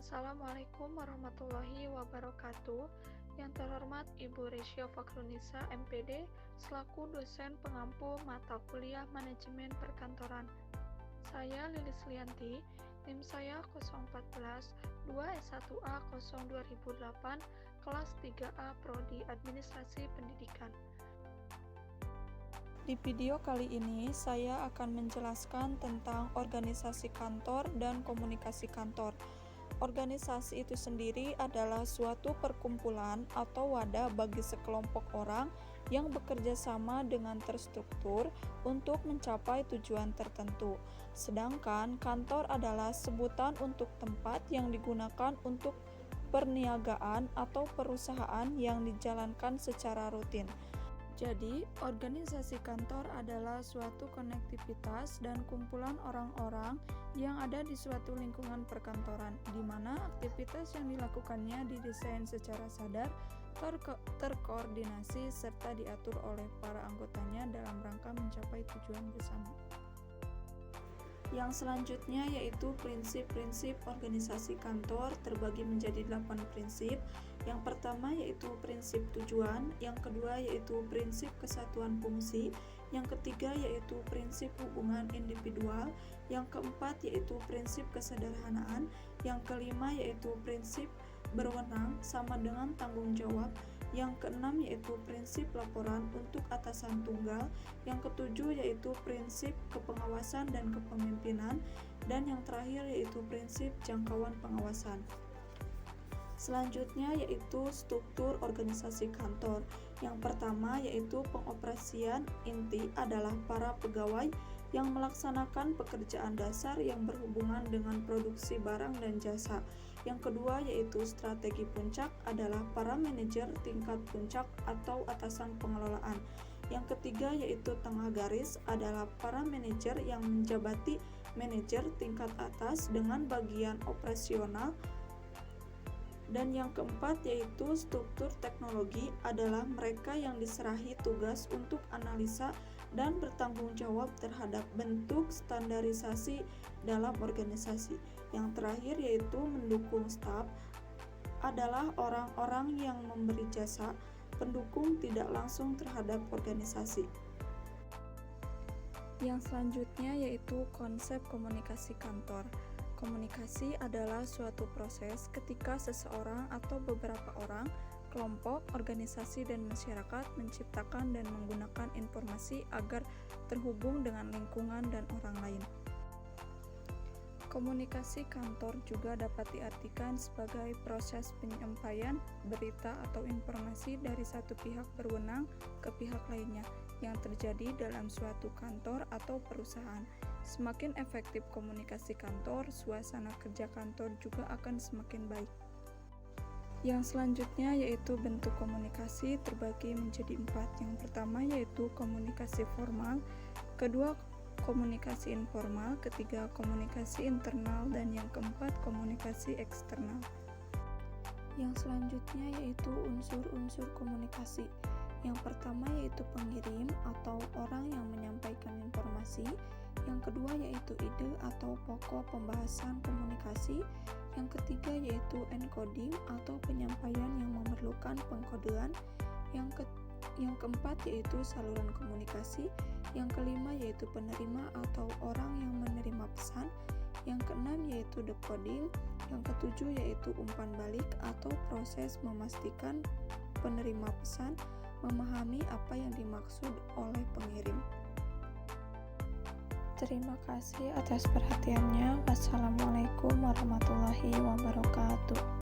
Assalamualaikum warahmatullahi wabarakatuh. Yang terhormat Ibu Resya Fakhrunisa, MPD, selaku dosen pengampu mata kuliah Manajemen Perkantoran. Saya Lilis Lianti, NIM saya 014 2S1A 02008, kelas 3A Prodi Administrasi Pendidikan. Di video kali ini, saya akan menjelaskan tentang organisasi kantor dan komunikasi kantor. Organisasi itu sendiri adalah suatu perkumpulan atau wadah bagi sekelompok orang yang bekerja sama dengan terstruktur untuk mencapai tujuan tertentu. Sedangkan kantor adalah sebutan untuk tempat yang digunakan untuk perniagaan atau perusahaan yang dijalankan secara rutin. Jadi, organisasi kantor adalah suatu konektivitas dan kumpulan orang-orang yang ada di suatu lingkungan perkantoran, di mana aktivitas yang dilakukannya didesain secara sadar, terkoordinasi, serta diatur oleh para anggotanya dalam rangka mencapai tujuan bersama. Yang selanjutnya yaitu prinsip-prinsip organisasi kantor terbagi menjadi 8 prinsip. Yang pertama yaitu prinsip tujuan, yang kedua yaitu prinsip kesatuan fungsi, yang ketiga yaitu prinsip hubungan individual, yang keempat yaitu prinsip kesederhanaan, yang kelima yaitu prinsip berwenang sama dengan tanggung jawab, yang keenam yaitu prinsip laporan untuk atasan tunggal, yang ketujuh yaitu prinsip kepengawasan dan kepemimpinan, dan yang terakhir yaitu prinsip jangkauan pengawasan. Selanjutnya yaitu struktur organisasi kantor. Yang pertama yaitu pengoperasian inti adalah para pegawai yang melaksanakan pekerjaan dasar yang berhubungan dengan produksi barang dan jasa. Yang kedua yaitu strategi puncak adalah para manajer tingkat puncak atau atasan pengelolaan. Yang ketiga yaitu tengah garis adalah para manajer yang menjabati manajer tingkat atas dengan bagian operasional. Dan yang keempat yaitu struktur teknologi adalah mereka yang diserahi tugas untuk analisa dan bertanggung jawab terhadap bentuk standarisasi dalam organisasi. Yang terakhir yaitu mendukung staf adalah orang-orang yang memberi jasa pendukung tidak langsung terhadap organisasi. Yang selanjutnya yaitu konsep komunikasi kantor. Komunikasi adalah suatu proses ketika seseorang atau beberapa orang, kelompok, organisasi, dan masyarakat menciptakan dan menggunakan informasi agar terhubung dengan lingkungan dan orang lain. Komunikasi kantor juga dapat diartikan sebagai proses penyampaian berita atau informasi dari satu pihak berwenang ke pihak lainnya yang terjadi dalam suatu kantor atau perusahaan. Semakin efektif komunikasi kantor, suasana kerja kantor juga akan semakin baik. Yang selanjutnya yaitu bentuk komunikasi terbagi menjadi 4. Yang pertama yaitu komunikasi formal, kedua komunikasi informal, ketiga komunikasi internal, dan yang keempat komunikasi eksternal. Yang selanjutnya yaitu unsur-unsur komunikasi. Yang pertama yaitu pengirim atau orang yang menyampaikan informasi. Yang kedua yaitu ide atau pokok pembahasan komunikasi. Yang ketiga yaitu encoding atau penyampaian yang memerlukan pengkodean. Yang keempat yaitu saluran komunikasi. Yang kelima yaitu penerima atau orang yang menerima pesan. Yang keenam yaitu decoding. Yang ketujuh yaitu umpan balik atau proses memastikan penerima pesan memahami apa yang dimaksud oleh pengirim. Terima kasih atas perhatiannya. Wassalamualaikum warahmatullahi wabarakatuh.